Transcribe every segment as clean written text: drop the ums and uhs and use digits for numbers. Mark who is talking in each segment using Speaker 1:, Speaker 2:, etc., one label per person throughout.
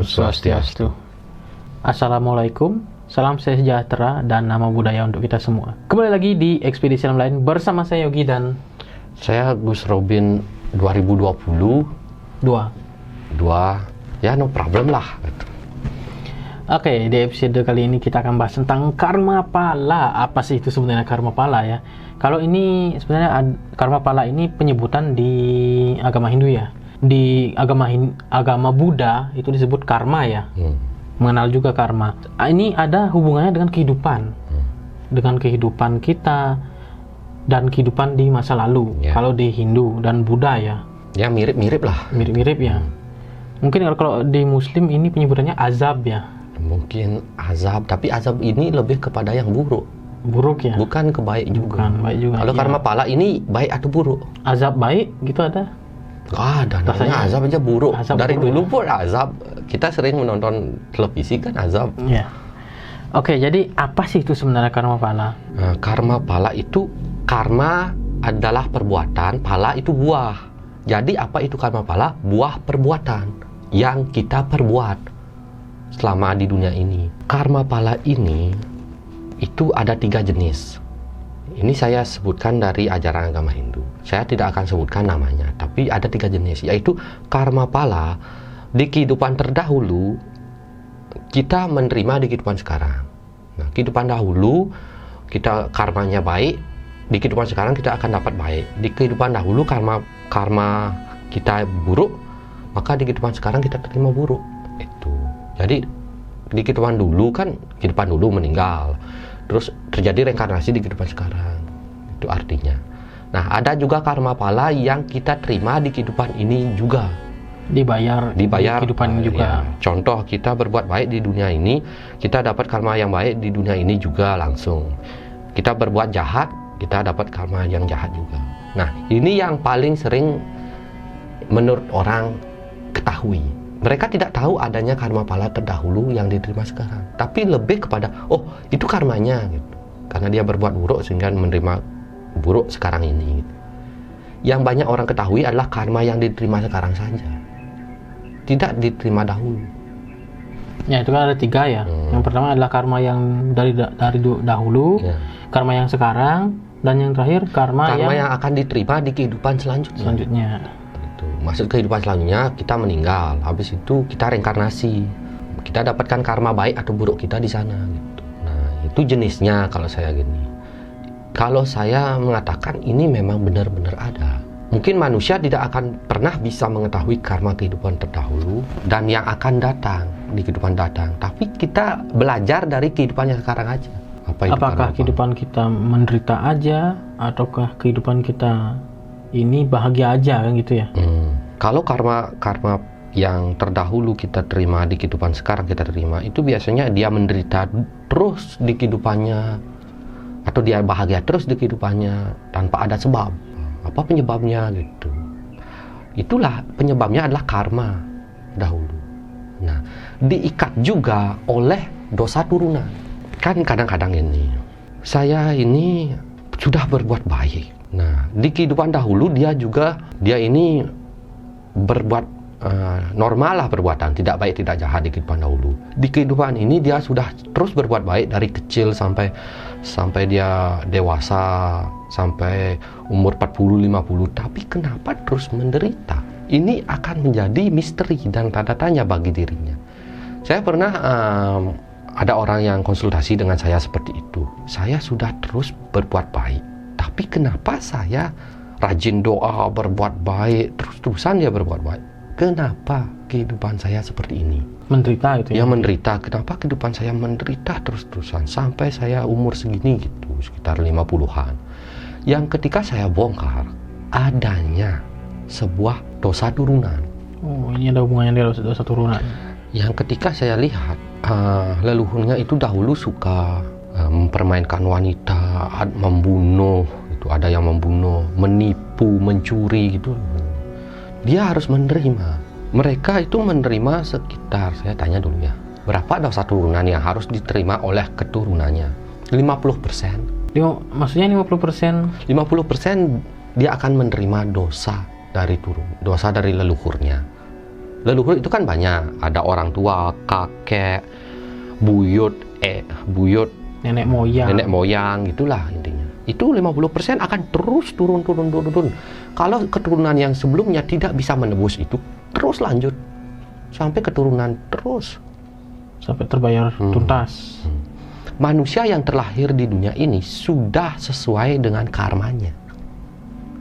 Speaker 1: Swastiastu. Assalamualaikum, salam sejahtera dan nama budaya untuk kita semua. Kembali lagi di Ekspedisi Alam Lain bersama saya Yogi dan
Speaker 2: saya Gus Robin. 2020 ya no problem lah gitu.
Speaker 1: Oke, di episode kali ini kita akan bahas tentang karma pala. Apa sih itu sebenarnya karma pala ya? Kalau ini sebenarnya karma pala ini penyebutan di agama Hindu ya. Di agama Buddha itu disebut karma ya. Mengenal juga karma. Ini ada hubungannya dengan kehidupan. Dengan kehidupan kita dan kehidupan di masa lalu. Kalau di Hindu dan Buddha ya.
Speaker 2: Ya mirip-mirip lah.
Speaker 1: Mirip-mirip ya. Mungkin kalau di Muslim ini penyebutannya azab ya.
Speaker 2: Mungkin azab, tapi azab ini lebih kepada yang buruk.
Speaker 1: Buruk ya.
Speaker 2: Bukan kebaik juga.
Speaker 1: Bukan baik juga.
Speaker 2: Kalau karma pala ini baik atau buruk?
Speaker 1: Azab baik gitu ada?
Speaker 2: Gak ada, namanya azab aja buruk.
Speaker 1: Azab
Speaker 2: dari
Speaker 1: buruk,
Speaker 2: dulu pun azab. Kita sering menonton televisi kan azab.
Speaker 1: Ya. Oke, jadi apa sih itu sebenarnya karma pala?
Speaker 2: Nah, karma pala itu, karma adalah perbuatan, pala itu buah. Jadi apa itu karma pala? Buah perbuatan yang kita perbuat selama di dunia ini. Karma pala ini itu ada 3 jenis. Ini saya sebutkan dari ajaran agama Hindu. Saya tidak akan sebutkan namanya, tapi ada 3 jenis, yaitu karma pala di kehidupan terdahulu kita menerima di kehidupan sekarang. Nah, kehidupan dahulu kita karmanya baik, di kehidupan sekarang kita akan dapat baik. Di kehidupan dahulu karma kita buruk, maka di kehidupan sekarang kita terima buruk. Itu. Jadi di kehidupan dulu kan, kehidupan dulu meninggal, terus terjadi reinkarnasi di kehidupan sekarang. Itu artinya. Nah, ada juga karma pala yang kita terima di kehidupan ini juga.
Speaker 1: Dibayar di kehidupan juga.
Speaker 2: Ya. Contoh, kita berbuat baik di dunia ini, kita dapat karma yang baik di dunia ini juga langsung. Kita berbuat jahat, kita dapat karma yang jahat juga. Nah, ini yang paling sering menurut orang ketahui. Mereka tidak tahu adanya karma pala terdahulu yang diterima sekarang, tapi lebih kepada, oh itu karmanya gitu. Karena dia berbuat buruk sehingga menerima buruk sekarang ini gitu. Yang banyak orang ketahui adalah karma yang diterima sekarang saja, tidak diterima dahulu.
Speaker 1: Ya, itu kan ada 3 ya. Yang pertama adalah karma yang dari dahulu, karma yang sekarang, dan yang terakhir karma
Speaker 2: yang akan diterima di kehidupan selanjutnya. Maksud kehidupan selanjutnya kita meninggal, habis itu kita reinkarnasi, kita dapatkan karma baik atau buruk kita di sana gitu. Nah, itu jenisnya. Kalau saya gini, kalau saya mengatakan ini memang benar-benar ada. Mungkin manusia tidak akan pernah bisa mengetahui karma kehidupan terdahulu dan yang akan datang di kehidupan datang, tapi kita belajar dari kehidupan yang sekarang aja.
Speaker 1: Apakah kehidupan kita menderita aja, ataukah kehidupan kita ini bahagia aja kan gitu ya?
Speaker 2: Kalau karma yang terdahulu kita terima di kehidupan sekarang kita terima, itu biasanya dia menderita terus di kehidupannya, atau dia bahagia terus di kehidupannya tanpa ada sebab. Apa penyebabnya gitu? Itulah penyebabnya adalah karma dahulu. Nah, diikat juga oleh dosa turunan. Kan kadang-kadang ini, saya ini sudah berbuat baik. Nah, di kehidupan dahulu dia ini berbuat normal lah perbuatan, tidak baik tidak jahat di kehidupan dahulu. Di kehidupan ini dia sudah terus berbuat baik dari kecil sampai dia dewasa, sampai umur 40-50, tapi kenapa terus menderita? Ini akan menjadi misteri dan tanda tanya bagi dirinya. Saya pernah ada orang yang konsultasi dengan saya seperti itu. Saya sudah terus berbuat baik, tapi kenapa saya rajin doa, berbuat baik, terus-terusan dia berbuat baik? Kenapa kehidupan saya seperti ini?
Speaker 1: Menderita gitu ya?
Speaker 2: Ya menderita. Kenapa kehidupan saya menderita terus-terusan sampai saya umur segini gitu, sekitar 50-an. Yang ketika saya bongkar adanya sebuah dosa turunan.
Speaker 1: Oh, ini ada hubungannya dengan dosa turunan.
Speaker 2: Yang ketika saya lihat leluhurnya itu dahulu suka mempermainkan wanita, membunuh, itu ada yang membunuh, menipu, mencuri gitu. Dia harus menerima. Mereka itu menerima sekitar, saya tanya dulu ya, berapa dosa turunan yang harus diterima oleh keturunannya? 50%.
Speaker 1: Maksudnya 50%?
Speaker 2: 50% dia akan menerima dosa dari leluhurnya. Leluhur itu kan banyak, ada orang tua, kakek, buyut,
Speaker 1: nenek moyang,
Speaker 2: itulah intinya. Itu 50% akan terus turun. Kalau keturunan yang sebelumnya tidak bisa menebus itu, terus lanjut sampai keturunan terus
Speaker 1: sampai terbayar tuntas.
Speaker 2: Manusia yang terlahir di dunia ini sudah sesuai dengan karmanya.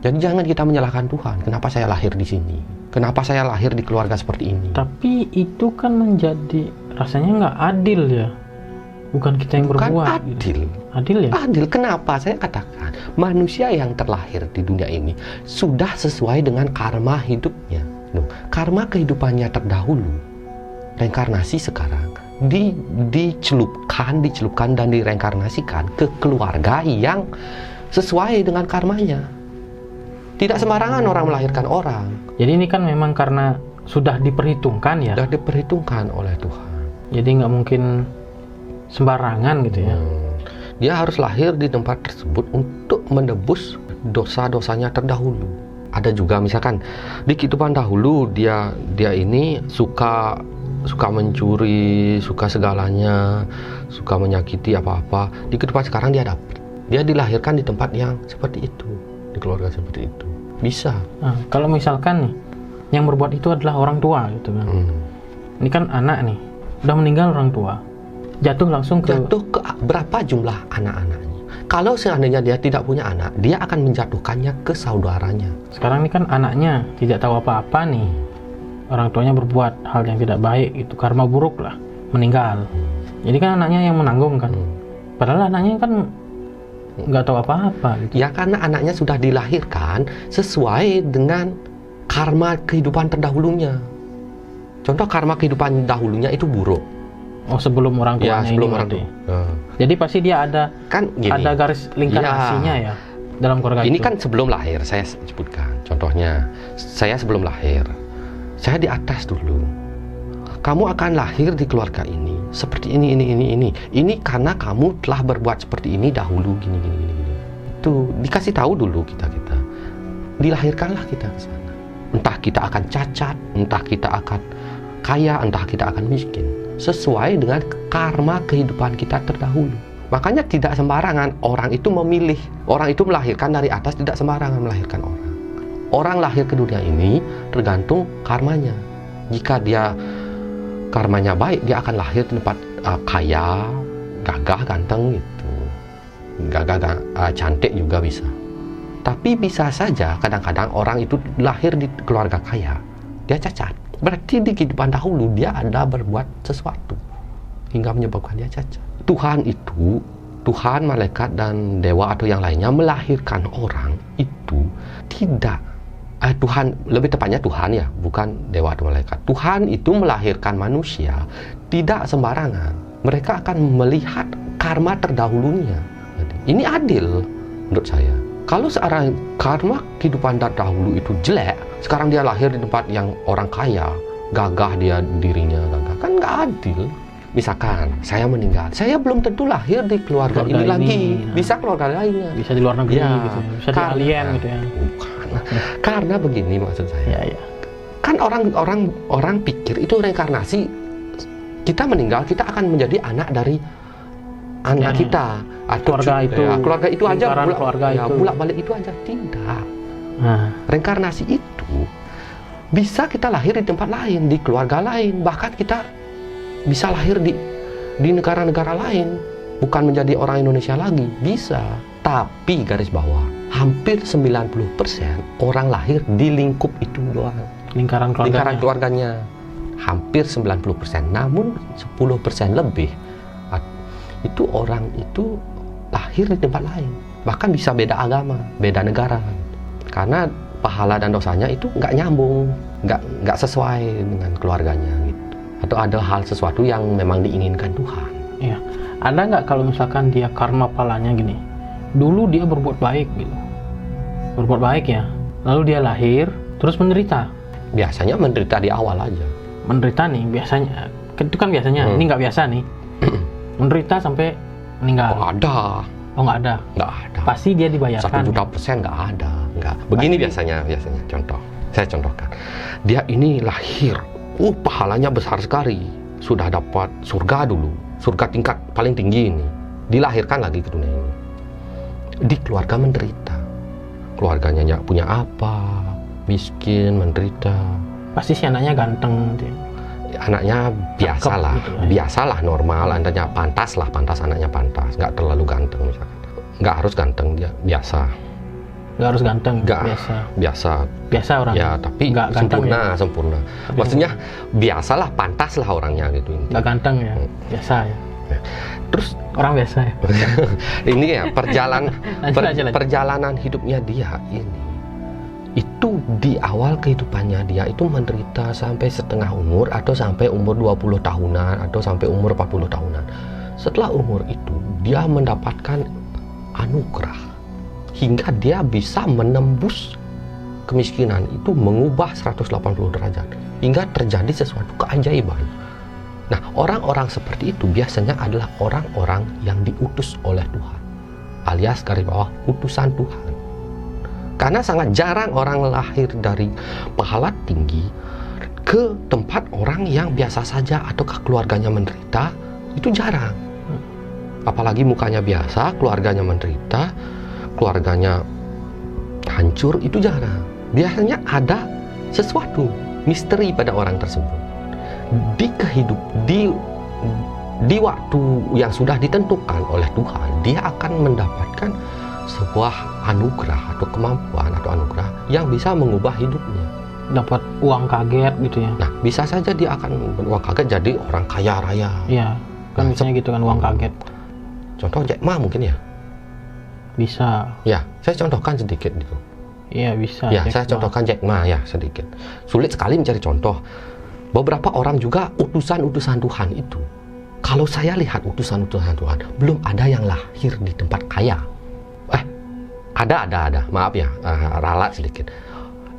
Speaker 2: Jadi jangan kita menyalahkan Tuhan. Kenapa saya lahir di sini? Kenapa saya lahir di keluarga seperti ini?
Speaker 1: Tapi itu kan menjadi rasanya nggak adil ya. Bukan kita yang
Speaker 2: Bukan
Speaker 1: berbuat.
Speaker 2: adil.
Speaker 1: Gitu. Adil ya?
Speaker 2: Adil. Kenapa saya katakan manusia yang terlahir di dunia ini sudah sesuai dengan karma hidupnya. Karma kehidupannya terdahulu, reinkarnasi sekarang dicelupkan dan direinkarnasikan ke keluarga yang sesuai dengan karmanya. Tidak sembarangan orang melahirkan orang.
Speaker 1: Jadi ini kan memang karena sudah diperhitungkan ya.
Speaker 2: Sudah diperhitungkan oleh Tuhan.
Speaker 1: Jadi nggak mungkin sembarangan gitu ya.
Speaker 2: Dia harus lahir di tempat tersebut untuk menebus dosa-dosanya terdahulu. Ada juga misalkan di kehidupan dahulu dia ini suka mencuri, suka segalanya, suka menyakiti apa-apa. Di kehidupan sekarang dia dilahirkan di tempat yang seperti itu, di keluarga seperti itu. Bisa.
Speaker 1: Nah, kalau misalkan nih yang berbuat itu adalah orang tua gitu kan. Ini kan anak nih, udah meninggal orang tua. Jatuh ke
Speaker 2: berapa jumlah anak-anaknya? Kalau seandainya dia tidak punya anak, dia akan menjatuhkannya ke saudaranya.
Speaker 1: Sekarang ini kan anaknya tidak tahu apa-apa nih. Orang tuanya berbuat hal yang tidak baik, itu karma buruk lah, meninggal. Jadi kan anaknya yang menanggung kan. Padahal anaknya kan nggak tahu apa-apa gitu.
Speaker 2: Ya karena anaknya sudah dilahirkan sesuai dengan karma kehidupan terdahulunya. Contoh karma kehidupan dahulunya itu buruk.
Speaker 1: Oh, sebelum orang tuanya
Speaker 2: ya, sebelum
Speaker 1: ini
Speaker 2: orang tua.
Speaker 1: Jadi pasti dia ada garis lingkarasinya ya dalam keluarga
Speaker 2: ini
Speaker 1: itu.
Speaker 2: Kan sebelum lahir saya sebutkan. Contohnya, saya sebelum lahir, saya di atas dulu. Kamu akan lahir di keluarga ini seperti ini. Ini karena kamu telah berbuat seperti ini dahulu gini. Itu dikasih tahu dulu kita. Dilahirkanlah kita ke sana. Entah kita akan cacat, entah kita akan kaya, entah kita akan miskin. Sesuai dengan karma kehidupan kita terdahulu. Makanya tidak sembarangan orang itu memilih. Orang itu melahirkan dari atas, tidak sembarangan melahirkan orang. Orang lahir ke dunia ini tergantung karmanya. Jika dia karmanya baik, dia akan lahir di tempat kaya, gagah, ganteng gitu. Gagah, cantik juga bisa. Tapi bisa saja kadang-kadang orang itu lahir di keluarga kaya, dia cacat. Berarti di kehidupan dahulu dia ada berbuat sesuatu hingga menyebabkan dia cacat. Tuhan, malaikat dan dewa atau yang lainnya melahirkan orang itu tidak Tuhan, lebih tepatnya Tuhan ya, bukan dewa atau malaikat. Tuhan itu melahirkan manusia tidak sembarangan. Mereka akan melihat karma terdahulunya. Ini adil menurut saya. Kalau seorang karma kehidupan terdahulu itu jelek, sekarang dia lahir di tempat yang orang kaya, gagah dirinya gagah, kan nggak adil. Misalkan saya meninggal, saya belum tentu lahir di keluarga ini lagi, bisa keluarga lainnya,
Speaker 1: bisa di luar negeri, gitu. Bisa di alien gitu ya.
Speaker 2: Bukan. Karena begini maksud saya.
Speaker 1: Ya.
Speaker 2: Kan orang pikir itu reinkarnasi. Kita meninggal, kita akan menjadi anak dari anak kita atau keluarga itu aja, bolak-balik itu aja. Tidak. Reinkarnasi itu bisa kita lahir di tempat lain, di keluarga lain, bahkan kita bisa lahir di negara-negara lain, bukan menjadi orang Indonesia lagi, bisa. Tapi garis bawah, hampir 90% orang lahir di lingkup itu doang.
Speaker 1: Lingkaran
Speaker 2: keluarganya. Hampir 90%. Namun 10% lebih itu orang itu lahir di tempat lain. Bahkan bisa beda agama, beda negara. Karena pahala dan dosanya itu nggak nyambung, nggak sesuai dengan keluarganya gitu. Atau ada hal sesuatu yang memang diinginkan Tuhan.
Speaker 1: Iya. Ada nggak kalau misalkan dia karma palanya gini, dulu dia berbuat baik gitu, berbuat baik ya, lalu dia lahir terus menderita.
Speaker 2: Biasanya menderita di awal aja.
Speaker 1: Menderita nih biasanya, itu kan biasanya. Ini nggak biasa nih. Menderita sampai meninggal.
Speaker 2: Oh, ada.
Speaker 1: Oh, nggak ada.
Speaker 2: Nggak ada.
Speaker 1: Pasti dia dibayarkan.
Speaker 2: 1.000.000% nggak ada. Nggak. Begini biasanya contoh. Saya contohkan. Dia ini lahir pahalanya besar sekali, sudah dapat surga dulu, surga tingkat paling tinggi ini, dilahirkan lagi ke dunia ini. Di keluarga menderita, keluarganya nggak punya apa, miskin, menderita.
Speaker 1: Pasti si anaknya ganteng gitu ya.
Speaker 2: Anaknya biasalah,
Speaker 1: gitu ya.
Speaker 2: biasalah normal, anaknya pantas, anaknya pantas, nggak terlalu ganteng misalkan. Nggak harus ganteng, dia biasa.
Speaker 1: Nggak harus ganteng,
Speaker 2: Nggak,
Speaker 1: biasa orang.
Speaker 2: Ya, tapi
Speaker 1: nggak ganteng
Speaker 2: sempurna. Maksudnya biasalah, pantas lah orangnya gitu.
Speaker 1: Nggak ganteng ya, biasa ya.
Speaker 2: Terus
Speaker 1: Orang biasa ya.
Speaker 2: ini ya
Speaker 1: Lanjut.
Speaker 2: perjalanan hidupnya dia ini, itu di awal kehidupannya dia itu menderita sampai setengah umur atau sampai umur 20 tahunan atau sampai umur 40 tahunan. Setelah umur itu dia mendapatkan anugerah hingga dia bisa menembus kemiskinan itu, mengubah 180 derajat hingga terjadi sesuatu keajaiban. Nah, orang-orang seperti itu biasanya adalah orang-orang yang diutus oleh Tuhan, alias garis bawah utusan Tuhan. Karena sangat jarang orang lahir dari pahala tinggi ke tempat orang yang biasa saja ataukah keluarganya menderita, itu jarang. Apalagi mukanya biasa, keluarganya menderita, keluarganya hancur, itu jarang. Biasanya ada sesuatu misteri pada orang tersebut. Di waktu yang sudah ditentukan oleh Tuhan, dia akan mendapatkan sebuah anugerah atau kemampuan atau anugerah yang bisa mengubah hidupnya.
Speaker 1: Dapat uang kaget gitu ya.
Speaker 2: Nah, bisa saja dia akan uang kaget jadi orang kaya raya.
Speaker 1: Iya, kan biasanya gitu kan, uang kaget.
Speaker 2: Contoh Jack Ma mungkin ya.
Speaker 1: Bisa.
Speaker 2: Ya, saya contohkan sedikit gitu.
Speaker 1: Iya, bisa.
Speaker 2: Ya, saya contohkan Jack Ma ya sedikit. Sulit sekali mencari contoh. Beberapa orang juga utusan-utusan Tuhan itu, kalau saya lihat utusan-utusan Tuhan, belum ada yang lahir di tempat kaya. Ada. Maaf ya, ralat sedikit.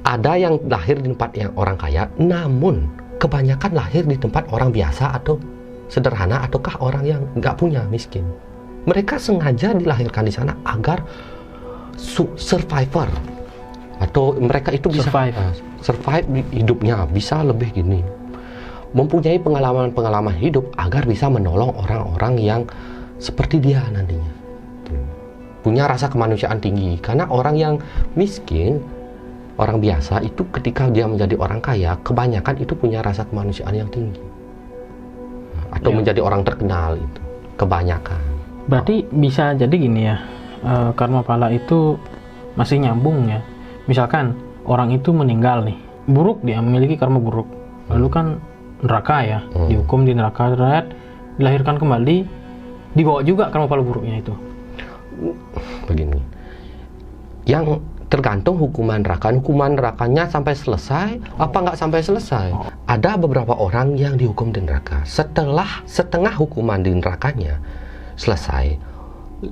Speaker 2: Ada yang lahir di tempat yang orang kaya, namun kebanyakan lahir di tempat orang biasa atau sederhana ataukah orang yang nggak punya, miskin. Mereka sengaja dilahirkan di sana agar survivor, atau mereka itu bisa survive hidupnya, bisa lebih gini, mempunyai pengalaman hidup agar bisa menolong orang-orang yang seperti dia nantinya. Punya rasa kemanusiaan tinggi. Karena orang yang miskin, orang biasa itu ketika dia menjadi orang kaya, kebanyakan itu punya rasa kemanusiaan yang tinggi. Atau menjadi orang terkenal itu, kebanyakan.
Speaker 1: Berarti bisa jadi gini ya, karma pala itu masih nyambung ya. Misalkan orang itu meninggal nih, buruk, dia memiliki karma buruk, lalu kan neraka ya, dihukum di neraka, dilahirkan kembali, dibawa juga karma pala buruknya itu.
Speaker 2: Begini, yang tergantung hukuman nerakanya sampai selesai apa nggak sampai selesai. Ada beberapa orang yang dihukum di neraka, setelah setengah hukuman di nerakanya selesai,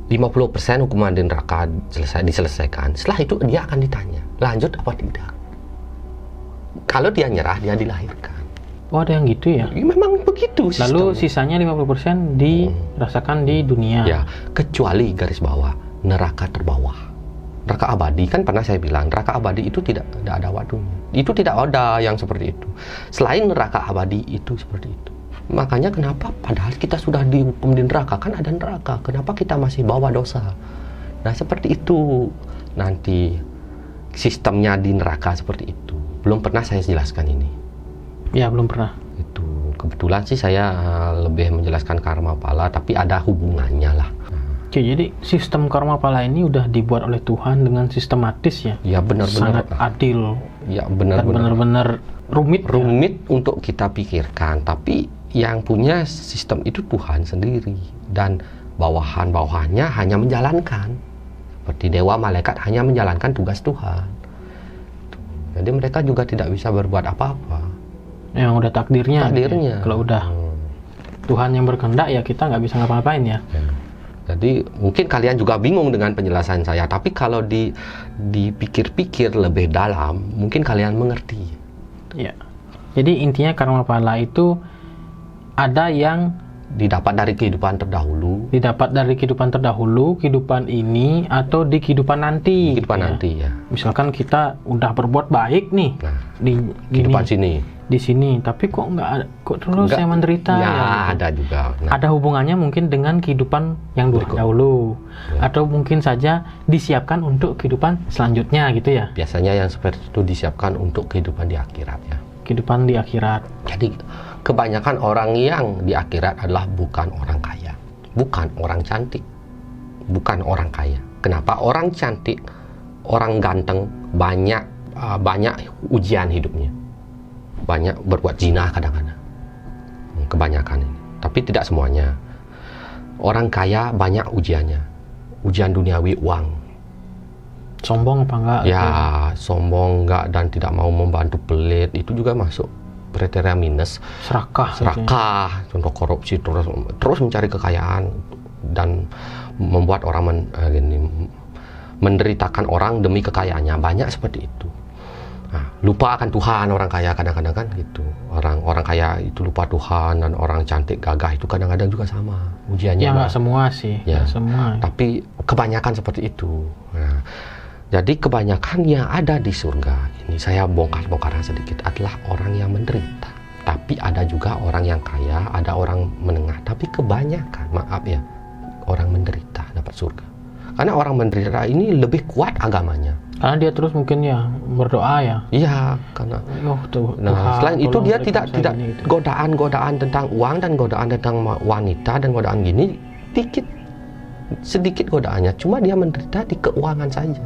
Speaker 2: 50% hukuman di neraka diselesaikan, setelah itu dia akan ditanya lanjut apa tidak. Kalau dia nyerah, dia dilahirkan.
Speaker 1: Oh, ada yang gitu ya?
Speaker 2: Memang begitu sistem.
Speaker 1: Lalu sisanya 50% dirasakan di dunia.
Speaker 2: Ya, kecuali garis bawah neraka terbawah, neraka abadi. Kan pernah saya bilang neraka abadi itu tidak ada waktunya. Itu tidak ada yang seperti itu. Selain neraka abadi itu seperti itu. Makanya kenapa padahal kita sudah dihukum di neraka, kan ada neraka, kenapa kita masih bawa dosa? Nah, seperti itu nanti sistemnya di neraka, seperti itu. Belum pernah saya jelaskan ini.
Speaker 1: Ya, belum pernah.
Speaker 2: Itu kebetulan sih saya lebih menjelaskan karma pala, tapi ada hubungannya lah.
Speaker 1: Oke, jadi sistem karma pala ini udah dibuat oleh Tuhan dengan sistematis ya?
Speaker 2: Ya, benar-benar
Speaker 1: sangat adil.
Speaker 2: Ya, benar-benar
Speaker 1: rumit
Speaker 2: untuk kita pikirkan, tapi yang punya sistem itu Tuhan sendiri, dan bawahan-bawahannya hanya menjalankan. Seperti dewa malaikat hanya menjalankan tugas Tuhan. Jadi mereka juga tidak bisa berbuat apa-apa.
Speaker 1: Yang udah takdirnya.
Speaker 2: Ya.
Speaker 1: Kalau udah Tuhan yang berkehendak, ya kita nggak bisa ngapa-ngapain ya.
Speaker 2: Jadi mungkin kalian juga bingung dengan penjelasan saya, tapi kalau dipikir-pikir lebih dalam, mungkin kalian mengerti.
Speaker 1: Ya. Jadi intinya karma pala itu ada yang
Speaker 2: didapat dari kehidupan terdahulu, kehidupan ini, atau di kehidupan nanti.
Speaker 1: Misalkan kita udah berbuat baik nih,
Speaker 2: di kehidupan sini.
Speaker 1: di sini, tapi kok nggak ada, kok terus saya menderita
Speaker 2: Ya,
Speaker 1: ya, gitu.
Speaker 2: ada juga. Nah,
Speaker 1: Ada hubungannya mungkin dengan kehidupan yang dahulu, atau mungkin saja disiapkan untuk kehidupan selanjutnya gitu ya,
Speaker 2: biasanya yang seperti itu disiapkan untuk kehidupan di akhirat ya.
Speaker 1: kehidupan di akhirat.
Speaker 2: Jadi kebanyakan orang yang di akhirat adalah bukan orang kaya, bukan orang cantik, bukan orang kaya. Kenapa? Orang cantik, orang ganteng banyak ujian hidupnya, banyak berbuat zina kadang-kadang, kebanyakan ini. Tapi tidak semuanya. Orang kaya banyak ujiannya, ujian duniawi, uang.
Speaker 1: Sombong apa enggak?
Speaker 2: Ya, sombong enggak dan tidak mau membantu pelit, itu juga masuk kriteria minus.
Speaker 1: Serakah. gitu ya.
Speaker 2: Serakah, contoh korupsi, terus mencari kekayaan dan membuat orang menderitakan orang demi kekayaannya. Banyak seperti itu. Nah, lupa akan Tuhan orang kaya kadang-kadang kan gitu. Orang kaya itu lupa Tuhan, dan orang cantik gagah itu kadang-kadang juga sama ujiannya.
Speaker 1: Ya nggak semua sih,
Speaker 2: Ya.
Speaker 1: nggak semua.
Speaker 2: Tapi kebanyakan seperti itu. Nah, jadi kebanyakan yang ada di surga ini, saya bongkar-bongkaran sedikit, adalah orang yang menderita. Tapi ada juga orang yang kaya, ada orang menengah. Tapi kebanyakan, maaf ya, orang menderita dapat surga. Karena orang menderita ini lebih kuat agamanya.
Speaker 1: Karena dia terus mungkin ya berdoa ya.
Speaker 2: Iya, karena
Speaker 1: Tuhan,
Speaker 2: selain itu
Speaker 1: tolong
Speaker 2: dia
Speaker 1: berikan
Speaker 2: tidak
Speaker 1: saya ini, gitu.
Speaker 2: godaan-godaan tentang uang dan godaan tentang wanita dan godaan gini sedikit godaannya. Cuma dia menderita di keuangan saja.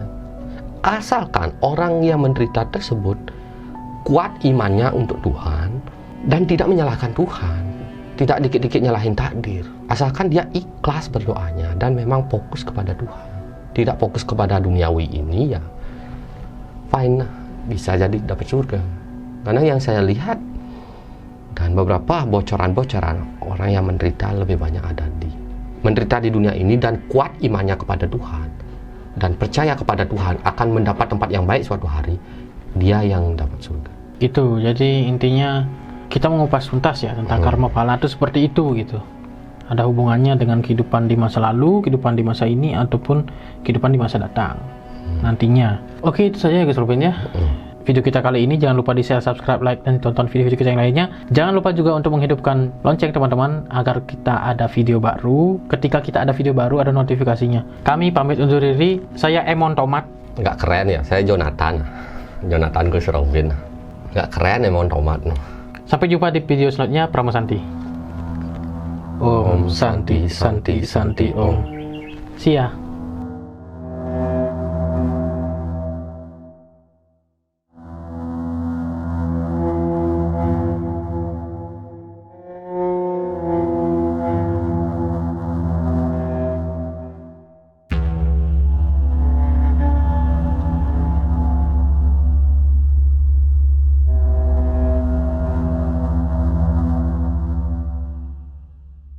Speaker 2: Asalkan orang yang menderita tersebut kuat imannya untuk Tuhan dan tidak menyalahkan Tuhan, tidak dikit-dikit nyalahin takdir. Asalkan dia ikhlas berdoanya dan memang fokus kepada Tuhan, tidak fokus kepada duniawi ini, ya fine, bisa jadi dapat surga. Karena yang saya lihat dan beberapa bocoran-bocoran, orang yang menderita lebih banyak ada menderita di dunia ini dan kuat imannya kepada Tuhan dan percaya kepada Tuhan akan mendapat tempat yang baik suatu hari, dia yang dapat surga.
Speaker 1: Itu jadi intinya kita mengupas tuntas ya tentang karma pala itu seperti itu gitu. Ada hubungannya dengan kehidupan di masa lalu, kehidupan di masa ini, ataupun kehidupan di masa datang nantinya. Oke, itu saja ya guys, Robin ya. Video kita kali ini jangan lupa di share, subscribe, like, dan tonton video-video kita yang lainnya. Jangan lupa juga untuk menghidupkan lonceng teman-teman agar kita ada video baru. Ketika kita ada video baru ada notifikasinya. Kami pamit undur diri. Saya Emon Tomat.
Speaker 2: Nggak keren ya, saya Jonathan Gus Robin. Nggak keren Emon Tomat.
Speaker 1: Sampai jumpa di video selanjutnya. Pramu Santi. Om Santi Santi Santi Om. See ya.